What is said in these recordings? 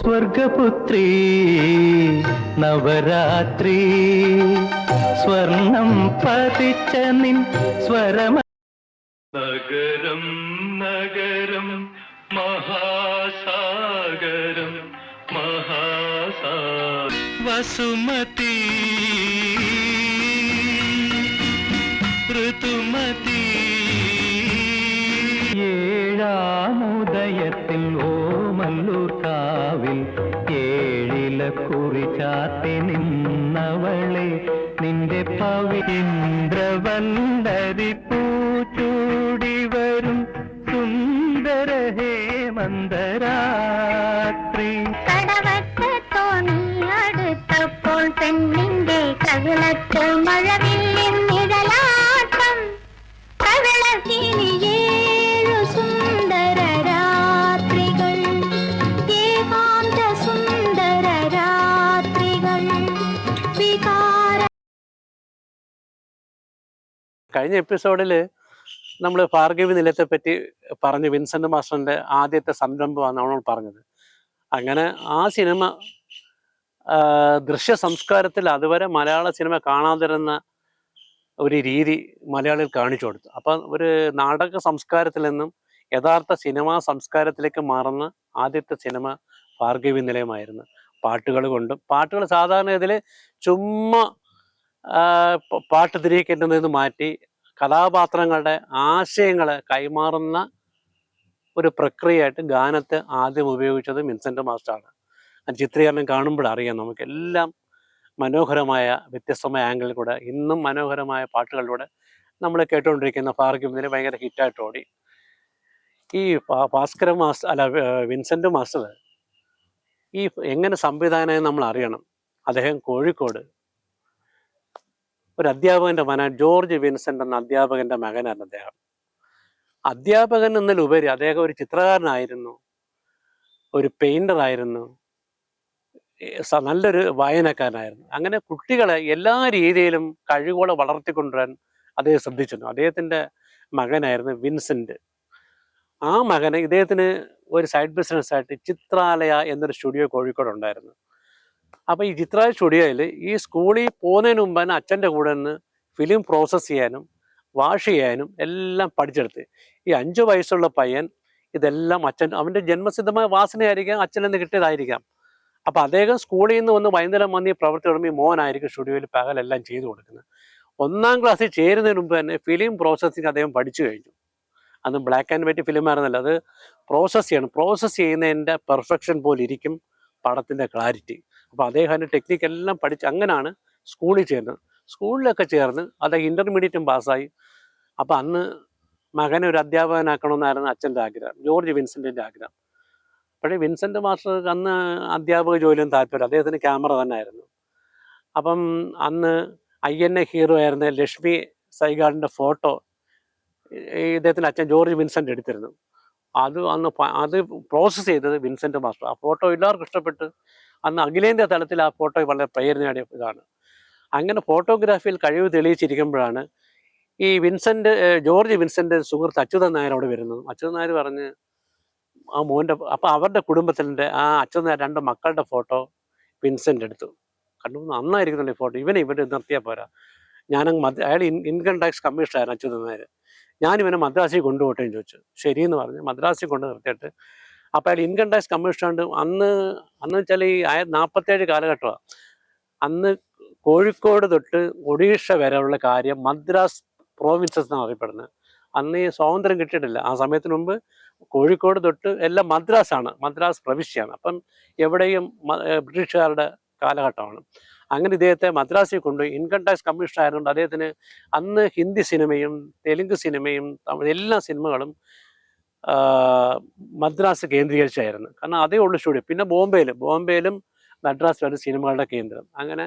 സ്വർഗപുത്രീ നവരാത്രി സ്വർണം പതിച്ച നിൻ സ്വരമ നഗരം നഗരം മഹാസാഗരം വസുമതി ഋതുമതി ഏഴാമുദയത്തിൽ ഓമല്ലൂർ കാവിൽ ഏഴിലക്കുറി ചാത്തി നിന്നവളെ നിന്റെ പവിന്ദ്രവല്ലരി പൂച്ചൂടി വരും സുന്ദര ഹേമന്തരാത്രി കടവത്ത് തോണി അടുത്തപ്പോൾ പെണ്ണിന്റെ കവിളത്ത് മഴവില്ലിൻ നിഴലാട്ടം കവിളത്തിനിയേഴു സുന്ദര രാത്രികൾ ഏകാന്ത സുന്ദര രാത്രികൾ വികാര. കഴിഞ്ഞ എപ്പിസോഡിൽ നമ്മൾ ഭാർഗവി നിലയത്തെ പറ്റി പറഞ്ഞു. വിൻസെന്റ് മാസ്റ്ററിന്റെ ആദ്യത്തെ സംരംഭമാണ് നമ്മൾ പറഞ്ഞത്. അങ്ങനെ ആ സിനിമ ദൃശ്യ സംസ്കാരത്തിൽ അതുവരെ മലയാള സിനിമ കാണാതിരുന്ന ഒരു രീതി മലയാളികൾ കാണിച്ചു കൊടുത്തു. അപ്പം ഒരു നാടക സംസ്കാരത്തിൽ നിന്നും യഥാർത്ഥ സിനിമാ സംസ്കാരത്തിലേക്ക് മാറുന്ന ആദ്യത്തെ സിനിമ ഭാർഗവി നിലയമായിരുന്നു. പാട്ടുകൾ കൊണ്ടും പാട്ടുകൾ സാധാരണ ഇതിൽ ചുമ്മാ പാട്ട് തിരികെറ്റുന്നതിന് മാറ്റി കഥാപാത്രങ്ങളുടെ ആശയങ്ങളെ കൈമാറുന്ന ഒരു പ്രക്രിയയായിട്ട് ഗാനത്തെ ആദ്യം ഉപയോഗിച്ചത് വിൻസെന്റ് മാസ്റ്ററാണ്. ചിത്രീകരണം കാണുമ്പോഴറിയാം നമുക്കെല്ലാം മനോഹരമായ വ്യത്യസ്തമായ ആംഗിളിൽ കൂടെ ഇന്നും മനോഹരമായ പാട്ടുകളിലൂടെ നമ്മൾ കേട്ടുകൊണ്ടിരിക്കുന്ന ഭാർഗവി ഭയങ്കര ഹിറ്റായിട്ട് ഓടി. ഈ ഭാസ്കര മാസ്റ്റർ അല്ല വിൻസെന്റ് മാസ്റ്റർ ഈ എങ്ങനെ സംവിധാനമായി നമ്മൾ അറിയണം. അദ്ദേഹം കോഴിക്കോട് ഒരു അധ്യാപകന്റെ മകൻ ജോർജ് വിൻസെന്റ് എന്ന അധ്യാപകന്റെ മകനായിരുന്നു അദ്ദേഹം. അധ്യാപകൻ എന്നതിലുപരി അദ്ദേഹം ഒരു ചിത്രകാരനായിരുന്നു, ഒരു പെയിന്റർ ആയിരുന്നു, നല്ലൊരു വായനക്കാരനായിരുന്നു. അങ്ങനെ കുട്ടികളെ എല്ലാ രീതിയിലും കഴിവുകളെ വളർത്തിക്കൊണ്ടുവരാൻ അദ്ദേഹം ശ്രദ്ധിച്ചിരുന്നു. അദ്ദേഹത്തിൻ്റെ മകനായിരുന്നു വിൻസെന്റ്. ആ മകന് ഇദ്ദേഹത്തിന് ഒരു സൈഡ് ബിസിനസ്സായിട്ട് ചിത്രാലയ എന്നൊരു സ്റ്റുഡിയോ കോഴിക്കോട് ഉണ്ടായിരുന്നു. അപ്പോൾ ഈ ചിത്രാലയ സ്റ്റുഡിയോയിൽ ഈ സ്കൂളിൽ പോകുന്നതിന് മുമ്പ് തന്നെ അച്ഛൻ്റെ കൂടെ നിന്ന് ഫിലിം പ്രോസസ്സ് ചെയ്യാനും വാഷ് ചെയ്യാനും എല്ലാം പഠിച്ചെടുത്ത്. ഈ 5 വയസ്സുള്ള പയ്യൻ ഇതെല്ലാം അവൻ്റെ ജന്മസിദ്ധമായ വാസനയായിരിക്കാം, അച്ഛനിൽ നിന്ന് കിട്ടിയതായിരിക്കാം. അപ്പം അദ്ദേഹം സ്കൂളിൽ നിന്ന് വന്ന് വൈകുന്നേരം വന്ന് ഈ പ്രവൃത്തി തുടങ്ങി മോനായിരിക്കും സ്റ്റുഡിയോയിൽ പകലെല്ലാം ചെയ്തു കൊടുക്കുന്നത്. 1ാം ക്ലാസ്സിൽ ചേരുന്നതിന് മുമ്പ് തന്നെ ഫിലിം പ്രോസസ്സിങ് അദ്ദേഹം പഠിച്ചു കഴിഞ്ഞു. അന്ന് ബ്ലാക്ക് ആൻഡ് വൈറ്റ് ഫിലിം ആയിരുന്നല്ലോ, അത് പ്രോസസ്സ് ചെയ്യണം. പ്രോസസ്സ് ചെയ്യുന്നതിൻ്റെ പെർഫെക്ഷൻ പോലെ ഇരിക്കും പടത്തിൻ്റെ ക്ലാരിറ്റി. അപ്പോൾ അദ്ദേഹം അതിൻ്റെ ടെക്നിക്കെല്ലാം പഠിച്ച് അങ്ങനെയാണ് സ്കൂളിൽ ചേർന്നത്. സ്കൂളിലൊക്കെ ചേർന്ന് അദ്ദേഹം ഇൻ്റർമീഡിയറ്റും പാസ്സായി. അപ്പോൾ അന്ന് മകനെ ഒരു അധ്യാപകനാക്കണമെന്നായിരുന്നു അച്ഛൻ്റെ ആഗ്രഹം, ജോർജ് വിൻസെൻറ്റിൻ്റെ ആഗ്രഹം. പക്ഷേ വിൻസെന്റ് മാസ്റ്റർക്ക് അന്ന് അധ്യാപക ജോലിയും താല്പര്യം, അദ്ദേഹത്തിന് ക്യാമറ തന്നെ ആയിരുന്നു. അപ്പം അന്ന് INA ഹീറോ ആയിരുന്ന ലക്ഷ്മി സൈഗാളിൻ്റെ ഫോട്ടോ ഇദ്ദേഹത്തിൻ്റെ അച്ഛൻ ജോർജ് വിൻസെൻ്റ് എടുത്തിരുന്നു. അത് പ്രോസസ്സ് ചെയ്തത് വിൻസെന്റ് മാസ്റ്റർ. ആ ഫോട്ടോ എല്ലാവർക്കും ഇഷ്ടപ്പെട്ട് അന്ന് അഖിലേന്ത്യാ തലത്തിൽ ആ ഫോട്ടോ വളരെ പ്രേരണ നേടിയ ഇതാണ്. അങ്ങനെ ഫോട്ടോഗ്രാഫിയിൽ കഴിവ് തെളിയിച്ചിരിക്കുമ്പോഴാണ് ഈ ജോർജ് വിൻസെൻ്റ് സുഹൃത്ത് അച്യുതൻ നായർ അവിടെ വരുന്നത്. അച്യുതൻ നായർ പറഞ്ഞ് ആ മോൻ്റെ അപ്പം അവരുടെ കുടുംബത്തിൻ്റെ ആ അച്ഛൻ 2 മക്കളുടെ ഫോട്ടോ വിൻസെൻ്റ് എടുത്തു. കണ്ടു നന്നായിരിക്കുന്നുണ്ട് ഈ ഫോട്ടോ, ഇവിടെ നിർത്തിയാൽ പോരാ. അയാൾ ഇൻകം ടാക്സ് കമ്മീഷണറായിരുന്നു അച്യുതൻ നായർ. ഞാനിവനെ മദ്രാസിൽ കൊണ്ടുപോട്ടെ എന്ന് ചോദിച്ചു. ശരിയെന്ന് പറഞ്ഞ് മദ്രാസിൽ കൊണ്ട് നിർത്തിയിട്ട് അപ്പോൾ അയാൾ ഇൻകം ടാക്സ് കമ്മീഷണർ. അന്ന് വെച്ചാൽ ഈ 47 കാലഘട്ടമാണ്. അന്ന് കോഴിക്കോട് തൊട്ട് ഒഡീഷ വരെയുള്ള കാര്യം മദ്രാസ് പ്രോവിൻസസ് എന്നാണ് അറിയപ്പെടുന്നത്. അന്ന് ഈ സ്വാതന്ത്ര്യം കിട്ടിയിട്ടില്ല. ആ സമയത്തിന് മുമ്പ് കോഴിക്കോട് തൊട്ട് എല്ലാം മദ്രാസാണ്, മദ്രാസ് പ്രവിശ്യയാണ്. അപ്പം എവിടെയും ബ്രിട്ടീഷുകാരുടെ കാലഘട്ടമാണ്. അങ്ങനെ ഇദ്ദേഹത്തെ മദ്രാസിൽ കൊണ്ടുപോയി. ഇൻകം ടാക്സ് കമ്മീഷണർ ആയതുകൊണ്ട് അദ്ദേഹത്തിന് അന്ന് ഹിന്ദി സിനിമയും തെലുങ്ക് സിനിമയും എല്ലാ സിനിമകളും മദ്രാസ് കേന്ദ്രീകരിച്ചായിരുന്നു. കാരണം അതേ ഉള്ളു സ്റ്റുഡിയോ. പിന്നെ ബോംബെയിലും മദ്രാസിലാണ് സിനിമകളുടെ കേന്ദ്രം. അങ്ങനെ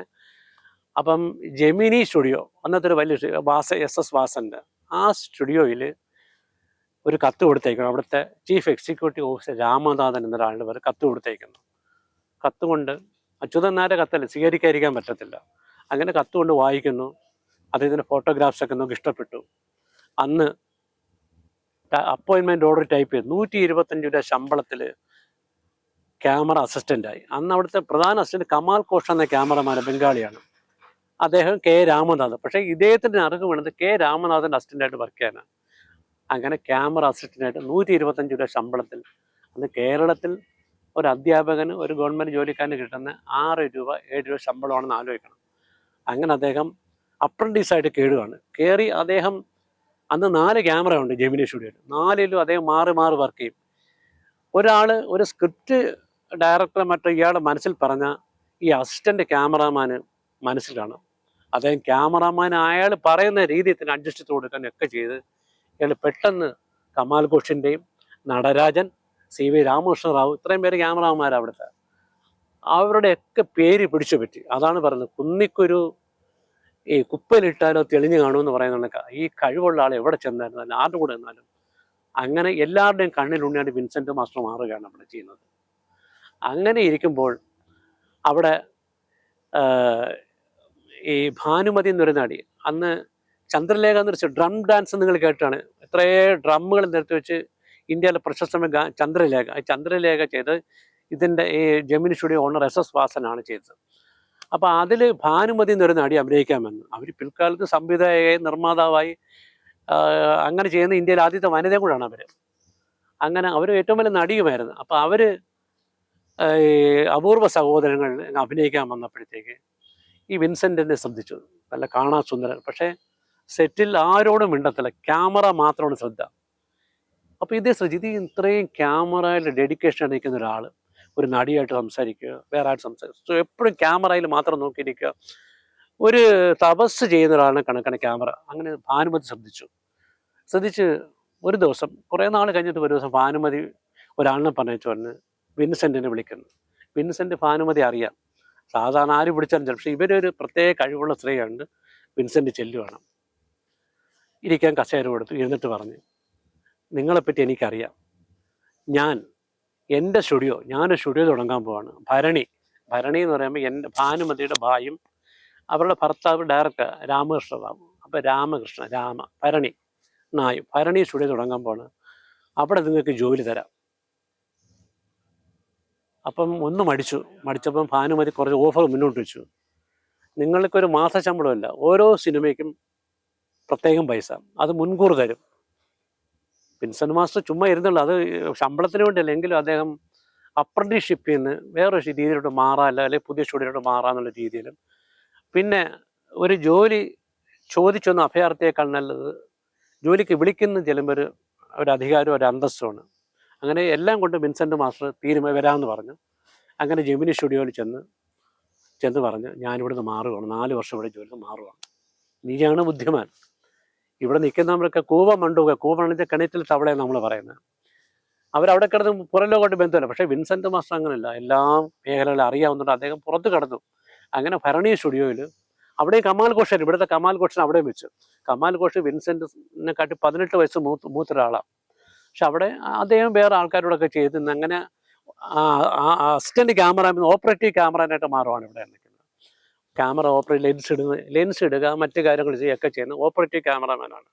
അപ്പം ജെമിനി സ്റ്റുഡിയോ അന്നത്തെ ഒരു വലിയ SS വാസൻ്റെ ആ സ്റ്റുഡിയോയിൽ ഒരു കത്ത് കൊടുത്തേക്കണം. അവിടുത്തെ ചീഫ് എക്സിക്യൂട്ടീവ് ഓഫീസർ രാമനാഥൻ എന്നൊരാളുടെ പേര് കത്ത് കൊടുത്തേക്കുന്നു. കത്ത് കൊണ്ട് അച്യുതൻ നായരുടെ കത്തല്ലേ, സ്വീകരിക്കാതിരിക്കാൻ പറ്റത്തില്ല. അങ്ങനെ കത്ത് കൊണ്ട് വായിക്കുന്നു. അദ്ദേഹത്തിൻ്റെ ഫോട്ടോഗ്രാഫ്സൊക്കെ നമുക്ക് ഇഷ്ടപ്പെട്ടു. അന്ന് അപ്പോയിൻമെൻറ്റ് ഓർഡർ ടൈപ്പ് ചെയ്ത് 125 രൂപ ശമ്പളത്തിൽ ക്യാമറ അസിസ്റ്റൻ്റായി. അന്ന് അവിടുത്തെ പ്രധാന അസിസ്റ്റൻറ്റ് കമാൽ ഘോഷ് എന്ന ക്യാമറമാൻ, ബംഗാളിയാണ്. അദ്ദേഹം K. രാമനാഥൻ. പക്ഷേ ഇദ്ദേഹത്തിൻ്റെ അറിവ് വേണ്ടത് K. രാമനാഥൻ്റെ അസിസ്റ്റൻ്റായിട്ട് വർക്ക് ചെയ്യാനാണ്. അങ്ങനെ ക്യാമറ അസിസ്റ്റൻ്റായിട്ട് 125 രൂപ ശമ്പളത്തിൽ അന്ന് കേരളത്തിൽ ഒരു അധ്യാപകന് ഒരു ഗവൺമെൻറ് ജോലിക്കാരന് കിട്ടുന്ന 6 രൂപ 7 രൂപ ശമ്പളമാണെന്ന് ആലോചിക്കണം. അങ്ങനെ അദ്ദേഹം അപ്രൻറ്റീസായിട്ട് കയറി. അദ്ദേഹം അന്ന് 4 ക്യാമറ ഉണ്ട് ജെമിനി സ്റ്റുഡിയോയിൽ. 4ലും അദ്ദേഹം മാറി മാറി വർക്ക് ചെയ്യും. ഒരാൾ ഒരു സ്ക്രിപ്റ്റ് ഡയറക്ടറെ മറ്റോ ഇയാളുടെ മനസ്സിൽ പറഞ്ഞ ഈ അസിസ്റ്റൻ്റ് ക്യാമറാമാന് മനസ്സിൽ കാണും. അദ്ദേഹം ക്യാമറാമാൻ അയാൾ പറയുന്ന രീതിയിൽ തന്നെ അഡ്ജസ്റ്റ് ചെയ്ത് കൊടുക്കാനൊക്കെ ചെയ്ത് ഇയാൾ പെട്ടെന്ന് കമാൽ ഘോഷിൻ്റെയും നടരാജൻ, CV രാമകൃഷ്ണ റാവു, ഇത്രയും പേര് ക്യാമറാമാരാണ് അവിടുത്തെ. അവരുടെയൊക്കെ പേര് പിടിച്ചു പറ്റി. അതാണ് പറയുന്നത്, കുന്നിക്കൊരു ഈ കുപ്പയിലിട്ടാലോ തെളിഞ്ഞു കാണുമെന്ന് പറയുന്ന ഈ കഴിവുള്ള ആൾ എവിടെ ചെന്നാലും ആരുടെ കൂടെ നിന്നാലും അങ്ങനെ എല്ലാവരുടെയും കണ്ണിലുണ്ണിയാണ്ട് വിൻസെൻ്റ് മാസ്റ്റർ മാറുകയാണ് അവിടെ ചെയ്യുന്നത്. അങ്ങനെ ഇരിക്കുമ്പോൾ അവിടെ ഈ ഭാനുമതി എന്നൊരു നടി, അന്ന് ചന്ദ്രലേഖ എന്ന് വെച്ചാൽ ഡ്രം ഡാൻസ് നിങ്ങൾ കേട്ടാണ്, എത്രയോ ഡ്രമ്മുകൾ നിരത്തി വെച്ച് ഇന്ത്യയിലെ പ്രശസ്തമായ ചന്ദ്രലേഖ ചെയ്ത് ഇതിൻ്റെ ഈ ജെമിനി സ്റ്റുഡിയോ ഓണർ SS വാസനാണ് ചെയ്തത്. അപ്പോൾ അതിൽ ഭാനുമതി എന്നൊരു നടി അഭിനയിക്കാമെന്ന്. അവർ പിൽക്കാലത്ത് സംവിധായകയായി നിർമ്മാതാവായി അങ്ങനെ ചെയ്യുന്ന ഇന്ത്യയിലെ ആദ്യത്തെ വനിതയും കൂടാണ് അവർ. അങ്ങനെ അവർ ഏറ്റവും വലിയ നടിയുമായിരുന്നു. അപ്പോൾ അവർ അപൂർവ സഹോദരങ്ങളിൽ അഭിനയിക്കാൻ വന്നപ്പോഴത്തേക്ക് ഈ വിൻസെൻറ്റിനെ ശ്രദ്ധിച്ചു. നല്ല കാണാൻ സുന്ദരൻ, പക്ഷേ സെറ്റിൽ ആരോടും മിണ്ടത്തില്ല, ക്യാമറ മാത്രമാണ് ശ്രദ്ധ. അപ്പോൾ ഇതേ ശ്രദ്ധിച്ച് ഇത്രയും ക്യാമറയിൽ ഡെഡിക്കേഷൻ അടിക്കുന്ന ഒരാൾ ഒരു നടിയായിട്ട് സംസാരിക്കുക, വേറെ ആയിട്ട് സംസാരിക്കുക, എപ്പോഴും ക്യാമറയിൽ മാത്രം നോക്കിയിരിക്കുക, ഒരു തപസ് ചെയ്യുന്ന ഒരാളിനെ കണക്കാണ് ക്യാമറ. അങ്ങനെ ഭാനുമതി ശ്രദ്ധിച്ച് ഒരു ദിവസം, കുറേ നാൾ കഴിഞ്ഞിട്ട് ഒരു ദിവസം ഭാനുമതി ഒരാളിനെ പറഞ്ഞ് വിൻസെൻറ്റിനെ വിളിക്കുന്നു. വിൻസെൻ്റ് ഭാനുമതി അറിയാം, സാധാരണ ആര് പിടിച്ചാലും ചില, പക്ഷേ ഇവരൊരു പ്രത്യേക കഴിവുള്ള സ്ത്രീയുണ്ട്. വിൻസെൻ്റ് ചെല്ലുവാണ്, ഇരിക്കാൻ കസേര കൊടുത്തു, ഇരുന്നിട്ട് പറഞ്ഞു, നിങ്ങളെപ്പറ്റി എനിക്കറിയാം, ഞാനൊരു സ്റ്റുഡിയോ തുടങ്ങാൻ പോവാണ്. ഭരണി എന്ന് പറയുമ്പോൾ എൻ്റെ ഭാനുമതിയുടെ ഭായും അവരുടെ ഭർത്താവ് ഡയറക്ടർ രാമകൃഷ്ണ റാവു. അപ്പോൾ ഭരണി സ്റ്റുഡിയോ തുടങ്ങാൻ പോവാണ്, അവിടെ നിങ്ങൾക്ക് ജോലി തരാം. അപ്പം ഒന്ന് മടിച്ചപ്പം ഭാനുമതി കുറച്ച് ഓഫർ മുന്നോട്ട് വെച്ചു. നിങ്ങൾക്കൊരു മാസ ശമ്പളമല്ല, ഓരോ സിനിമയ്ക്കും പ്രത്യേകം പൈസ, അത് മുൻകൂർ തരും. വിൻസെൻ്റ് മാസ്റ്റർ ചുമ്മാ ഇരുന്നുള്ളൂ, അത് ശമ്പളത്തിന് വേണ്ടിയല്ല, എങ്കിലും അദ്ദേഹം അപ്രന്റീസ്ഷിപ്പിൽ നിന്ന് വേറൊരു രീതിയിലോട്ട് മാറാല്ല, അല്ലെങ്കിൽ പുതിയ സ്റ്റുഡിയോയിലോട്ട് മാറാന്നുള്ള രീതിയിലും, പിന്നെ ഒരു ജോലി ചോദിച്ചൊന്ന് അഭയാർത്ഥിയേക്കാൾ നല്ലത് ജോലിക്ക് വിളിക്കുന്ന ചെല്ലുമ്പോൾ ഒരു അധികാരവും ഒരു അന്തസ്സുമാണ്. അങ്ങനെ എല്ലാം കൊണ്ട് വിൻസെൻ്റ് മാസ്റ്റർ വരാമെന്ന് പറഞ്ഞു. അങ്ങനെ ജെമിനി സ്റ്റുഡിയോയിൽ ചെന്ന് പറഞ്ഞു, ഞാനിവിടുന്ന് മാറുകയാണ്, 4 വർഷം ഇവിടെ ജോലിക്ക് മാറുകയാണ്, നീയാണ് ബുദ്ധിമാൻ. ഇവിടെ നിൽക്കുന്നവരൊക്കെ കൂവമണിച്ച കിണറ്റിൽ തവളയാണ് നമ്മൾ പറയുന്നത്. അവരവിടെ കിടന്ന് പുറം ലോകമായിട്ട് ബന്ധമില്ല. പക്ഷേ വിൻസെൻ്റ് മാസ്റ്റർ അങ്ങനെയല്ല, എല്ലാ മേഖലകളും അറിയാവുന്നുണ്ട്. അദ്ദേഹം പുറത്ത് കടന്നു. അങ്ങനെ ഭരണി സ്റ്റുഡിയോയിൽ അവിടെ കമാൽ ഘോഷ്, ഇവിടുത്തെ കമാൽ ഘോഷിനെ അവിടെ വെച്ചു. കമാൽ ഘോഷ് വിൻസെൻ്റിനെ കാട്ടി 18 വയസ്സ് മൂത്തൊരാളാണ്. പക്ഷെ അവിടെ അദ്ദേഹം വേറെ ആൾക്കാരോടൊക്കെ ചെയ്ത് അങ്ങനെ അസിസ്റ്റൻ്റ് ക്യാമറാമാൻ, ഓപ്പറേറ്റീവ് ക്യാമറാനായിട്ട് മാറുവാണ് ഇവിടെ നിൽക്കുന്നത്. ക്യാമറ ലെൻസ് ഇടുക, മറ്റു കാര്യങ്ങൾ ചെയ്യുകയൊക്കെ ചെയ്യുന്ന ഓപ്പറേറ്റീവ് ക്യാമറാമാനാണ്.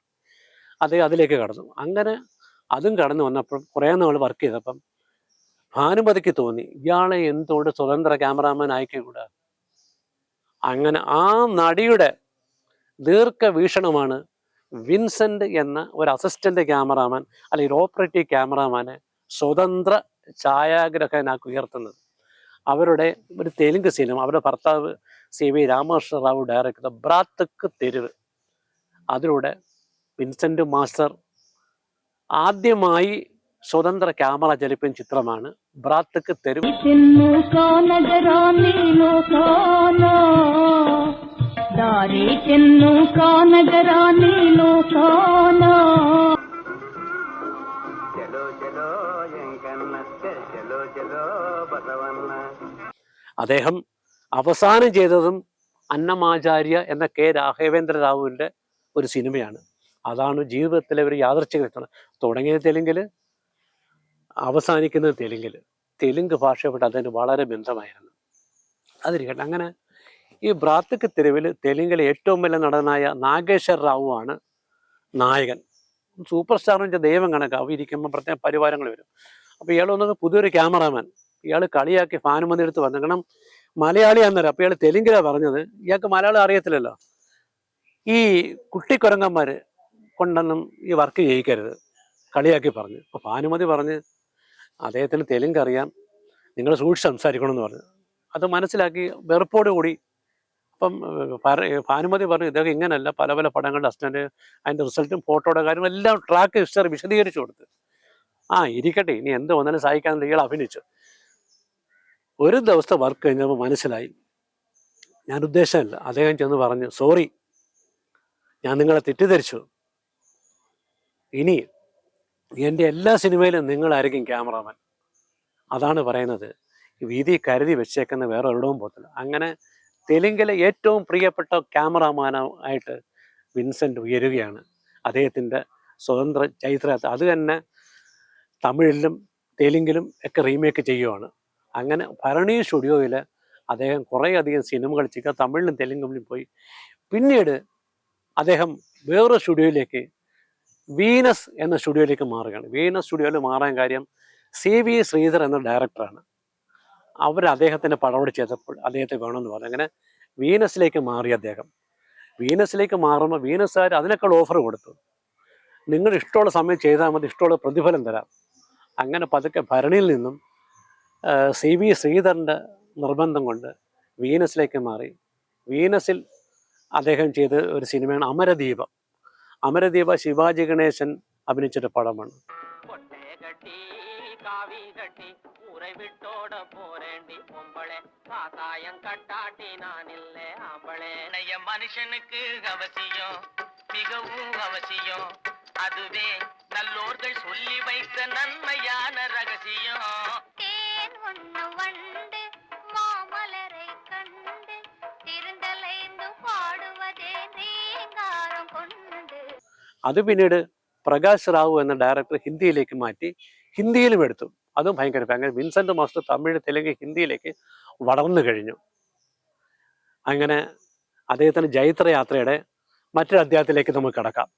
അതിലേക്ക് കടന്നു. അങ്ങനെ അതും കടന്നു വന്നപ്പോൾ കുറേ നാൾ വർക്ക് ചെയ്തപ്പം ഭാനുമതിക്ക് തോന്നി, ഇയാളെ എന്തുകൊണ്ട് സ്വതന്ത്ര ക്യാമറാമാൻ ആയിക്കൂടാ. അങ്ങനെ ആ നടിയുടെ ദീർഘവീക്ഷണമാണ് വിൻസെൻ്റ് എന്ന ഒരു അസിസ്റ്റൻ്റ് ക്യാമറാമാൻ അല്ലെങ്കിൽ ഓപ്പറേറ്റീവ് ക്യാമറാമാനെ സ്വതന്ത്ര ഛായാഗ്രഹനാക്കി ഉയർത്തുന്നത്. അവരുടെ ഒരു തെലുങ്ക് സിനിമ, അവരുടെ ഭർത്താവ് CV രാമകൃഷ്ണ റാവു ഡയറക്ട് ചെയ്ത ബ്രാത്തക്ക് തെരുവ്, അതിലൂടെ വിൻസെൻ്റ് മാസ്റ്റർ ആദ്യമായി സ്വതന്ത്ര ക്യാമറ ചലിപ്പിക്കുന്ന ചിത്രമാണ് ബ്രാത്തക്ക് തെരുവ്. അദ്ദേഹം അവസാനം ചെയ്തതും അന്നമാചാര്യ എന്ന കെ രാഘവേന്ദ്ര റാവുവിൻ്റെ ഒരു സിനിമയാണ്. അതാണ് ജീവിതത്തിലെ ഒരു യാദൃച്ഛികം. തുടങ്ങിയത് തെലുങ്കിൽ, അവസാനിക്കുന്നത് തെലുങ്കിൽ. തെലുങ്ക് ഭാഷപ്പെട്ട് അതിന് വളരെ ബന്ധമായിരുന്നു. അതിരിക്കട്ടെ. അങ്ങനെ ഈ ബ്രാത്തക്ക് തെരുവിൽ തെലുങ്കിലെ ഏറ്റവും വലിയ നടനായ നാഗേശ്വർ റാവു ആണ് നായകൻ. സൂപ്പർ സ്റ്റാറിന് വെച്ചാൽ ദൈവം കണക്കാണ്. അവ ഇരിക്കുമ്പോൾ പ്രത്യേക പരിവാരങ്ങൾ വരും. അപ്പോൾ ഇയാൾ വന്നത് പുതിയൊരു ക്യാമറാമാൻ. ഇയാൾ കളിയാക്കി ഭാനുമതി എടുത്ത് വന്നു. കാരണം മലയാളിയാന്നേരം. അപ്പോൾ ഇയാൾ തെലുങ്കിലാണ് പറഞ്ഞത്. ഇയാൾക്ക് മലയാളം അറിയത്തില്ലല്ലോ. ഈ കുട്ടിക്കുരങ്ങന്മാർ കൊണ്ടൊന്നും ഈ വർക്ക് ചെയ്യിക്കരുത്, കളിയാക്കി പറഞ്ഞു. അപ്പോൾ ഭാനുമതി പറഞ്ഞ് അദ്ദേഹത്തിന് തെലുങ്ക് അറിയാം, നിങ്ങൾ സൂക്ഷിച്ച് സംസാരിക്കണമെന്ന് പറഞ്ഞു. അത് മനസ്സിലാക്കി വെറുപ്പോടുകൂടി അപ്പം ഭാനുമതി പറഞ്ഞു ഇദ്ദേഹം ഇങ്ങനെയല്ല, പല പല പടങ്ങളുടെ അസിസ്റ്റന്റ്, അതിൻ്റെ റിസൾട്ടും ഫോട്ടോയുടെ കാര്യം എല്ലാം ട്രാക്ക് ഹിസ്റ്ററി വിശദീകരിച്ചു കൊടുത്ത്. ഇരിക്കട്ടെ, ഇനി എന്ത് വന്നാലും സഹായിക്കാൻ ഇയാൾ അഭിനയിച്ചു. ഒരു ദിവസത്തെ വർക്ക് കഴിഞ്ഞപ്പോൾ മനസ്സിലായി ഞാൻ ഉദ്ദേശമല്ല. അദ്ദേഹം ചെന്ന് പറഞ്ഞു, സോറി, ഞാൻ നിങ്ങളെ തെറ്റിദ്ധരിച്ചു. ഇനി എൻ്റെ എല്ലാ സിനിമയിലും നിങ്ങളായിരിക്കും ക്യാമറാമാൻ. അതാണ് പറയുന്നത്, വീതി കരുതി വെച്ചേക്കുന്ന വേറെ ഒരിടവും പോകത്തില്ല. അങ്ങനെ തെലുങ്കിലെ ഏറ്റവും പ്രിയപ്പെട്ട ക്യാമറാമാനായിട്ട് വിൻസെൻ്റ് ഉയരുകയാണ്. അദ്ദേഹത്തിൻ്റെ സ്വതന്ത്ര ചൈത്രയാത്ര അത് തന്നെ തമിഴിലും തെലുങ്കിലും ഒക്കെ റീമേക്ക് ചെയ്യുവാണ്. അങ്ങനെ ഭരണി സ്റ്റുഡിയോയിൽ അദ്ദേഹം കുറേയധികം സിനിമകൾ ചെയ്യുക, തമിഴിലും തെലുങ്കിലും പോയി. പിന്നീട് അദ്ദേഹം വേറൊരു സ്റ്റുഡിയോയിലേക്ക്, വീനസ് എന്ന സ്റ്റുഡിയോയിലേക്ക് മാറുകയാണ്. വീനസ് സ്റ്റുഡിയോയിൽ മാറാൻ കാര്യം CV ശ്രീധർ എന്ന ഡയറക്ടറാണ്. അവർ അദ്ദേഹത്തിൻ്റെ പടവോട് ചെയ്തപ്പോൾ അദ്ദേഹത്തെ വേണമെന്ന് പറഞ്ഞു. അങ്ങനെ വീനസിലേക്ക് മാറി അദ്ദേഹം. വീനസിലേക്ക് മാറുമ്പോൾ വീനസുകാർ അതിനേക്കാൾ ഓഫർ കൊടുത്തു, നിങ്ങൾ ഇഷ്ടമുള്ള സമയം ചെയ്താൽ മതി, ഇഷ്ടമുള്ള പ്രതിഫലം തരാം. അങ്ങനെ പതുക്കെ ഭരണിയിൽ നിന്നും CV ശ്രീധറിൻ്റെ നിർബന്ധം കൊണ്ട് വീനസിലേക്ക് മാറി. വീനസിൽ അദ്ദേഹം ചെയ്ത ഒരു സിനിമയാണ് അമരദീപം. അമരദീപ ശിവാജി ഗണേശൻ അഭിനയിച്ചൊരു പടമാണ്. மனுஷனுக்கு அவசியம், மிகவும் அவசியம். அதுவே நல்லோர்கள் சொல்லி வைத்த நன்மையான ரகசியம். தேன் ஒண்ணு வண்டு மாமலரை கண்டு திருந்தலைந்து பாடுவதே நீங்காரம் கொண்டு. അത് പിന്നീട് പ്രകാശ് റാവു എന്ന ഡയറക്ടർ ഹിന്ദിയിലേക്ക് മാറ്റി, ഹിന്ദിയിലും എടുത്തു. അതും ഭയങ്കര. അങ്ങനെ വിൻസെൻ്റ് മാസ്റ്റർ തമിഴ്, തെലുങ്ക്, ഹിന്ദിയിലേക്ക് വളർന്നു കഴിഞ്ഞു. അങ്ങനെ അദ്ദേഹത്തിൻ്റെ ജൈത്രയാത്രയുടെ മറ്റൊരു അധ്യായത്തിലേക്ക് നമുക്ക് കടക്കാം.